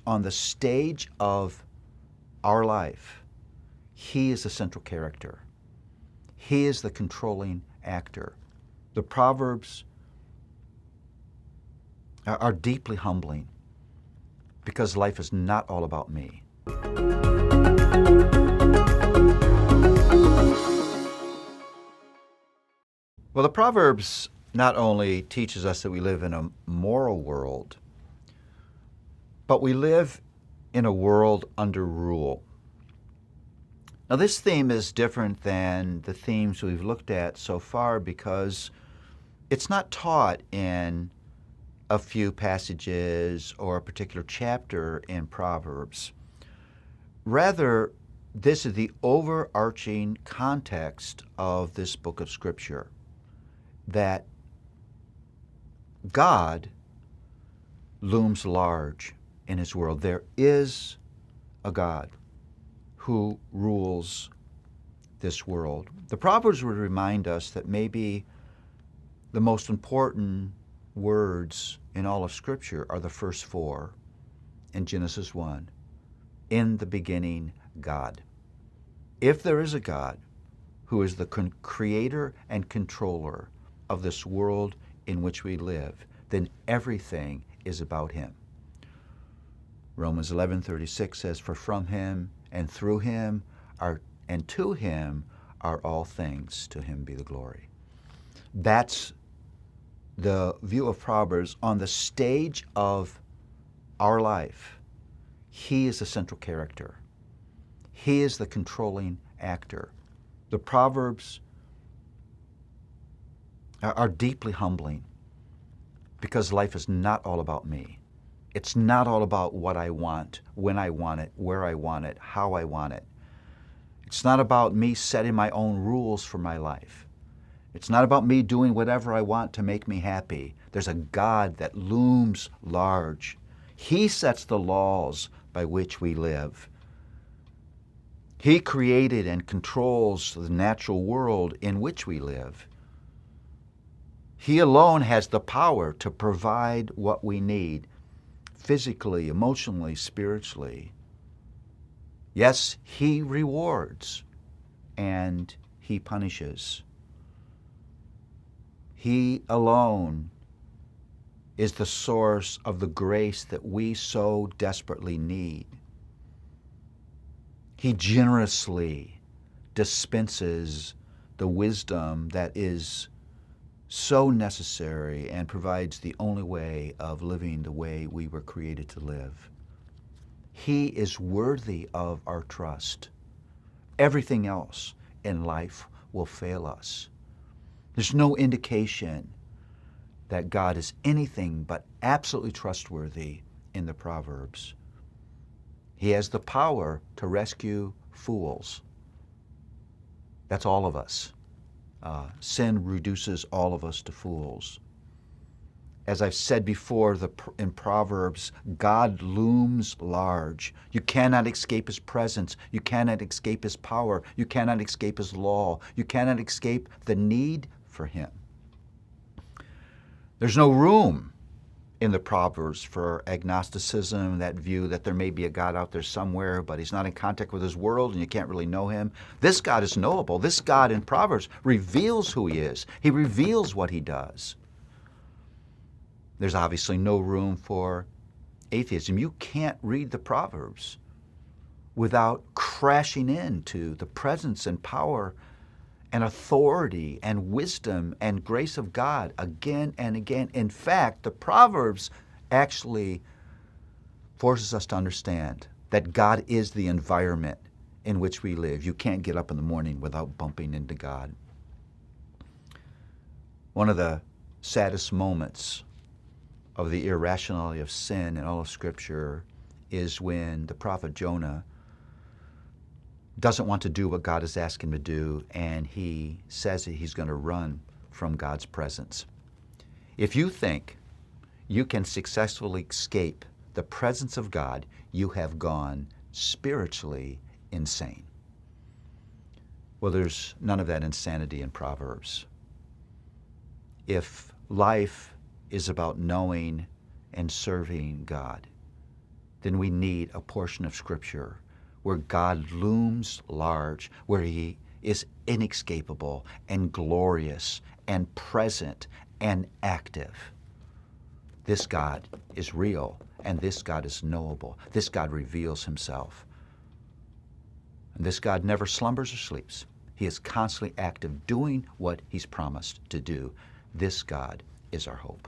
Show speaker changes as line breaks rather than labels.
on the stage of our life, He is the central character. He is the controlling actor. The Proverbs are deeply humbling because life is not all about me. Well, the Proverbs not only teaches us that we live in a moral world, but we live in a world under rule. Now, this theme is different than the themes we've looked at so far because it's not taught in a few passages or a particular chapter in Proverbs. Rather, this is the overarching context of this book of Scripture, that God looms large in His world. There is a God who rules this world. The Proverbs would remind us that maybe the most important words in all of Scripture are the first four in Genesis 1. In the beginning, God. If there is a God who is the creator and controller of this world in which we live, then everything is about Him. Romans 11:36 says, "For from Him and through Him and to Him are all things. To Him be the glory." That's the view of Proverbs on the stage of our life. He is the central character. He is the controlling actor. The Proverbs are deeply humbling because life is not all about me. It's not all about what I want, when I want it, where I want it, how I want it. It's not about me setting my own rules for my life. It's not about me doing whatever I want to make me happy. There's a God that looms large. He sets the laws by which we live. He created and controls the natural world in which we live. He alone has the power to provide what we need, physically, emotionally, spiritually. Yes, He rewards and He punishes. He alone is the source of the grace that we so desperately need. He generously dispenses the wisdom that is so necessary and provides the only way of living the way we were created to live. He is worthy of our trust. Everything else in life will fail us. There's no indication that God is anything but absolutely trustworthy in the Proverbs. He has the power to rescue fools. That's all of us. Sin reduces all of us to fools. As I've said before in Proverbs, God looms large. You cannot escape His presence. You cannot escape His power. You cannot escape His law. You cannot escape the need for Him. There's no room in the Proverbs for agnosticism, that view that there may be a God out there somewhere, but He's not in contact with His world and you can't really know Him. This God is knowable. This God in Proverbs reveals who He is. He reveals what He does. There's obviously no room for atheism. You can't read the Proverbs without crashing into the presence and power and authority and wisdom and grace of God again and again. In fact, the Proverbs actually forces us to understand that God is the environment in which we live. You can't get up in the morning without bumping into God. One of the saddest moments of the irrationality of sin in all of Scripture is when the prophet Jonah doesn't want to do what God has asked him to do, and he says that he's going to run from God's presence. If you think you can successfully escape the presence of God, you have gone spiritually insane. Well, there's none of that insanity in Proverbs. If life is about knowing and serving God, then we need a portion of Scripture where God looms large, where He is inescapable and glorious and present and active. This God is real, and this God is knowable. This God reveals Himself. And this God never slumbers or sleeps. He is constantly active, doing what He's promised to do. This God is our hope.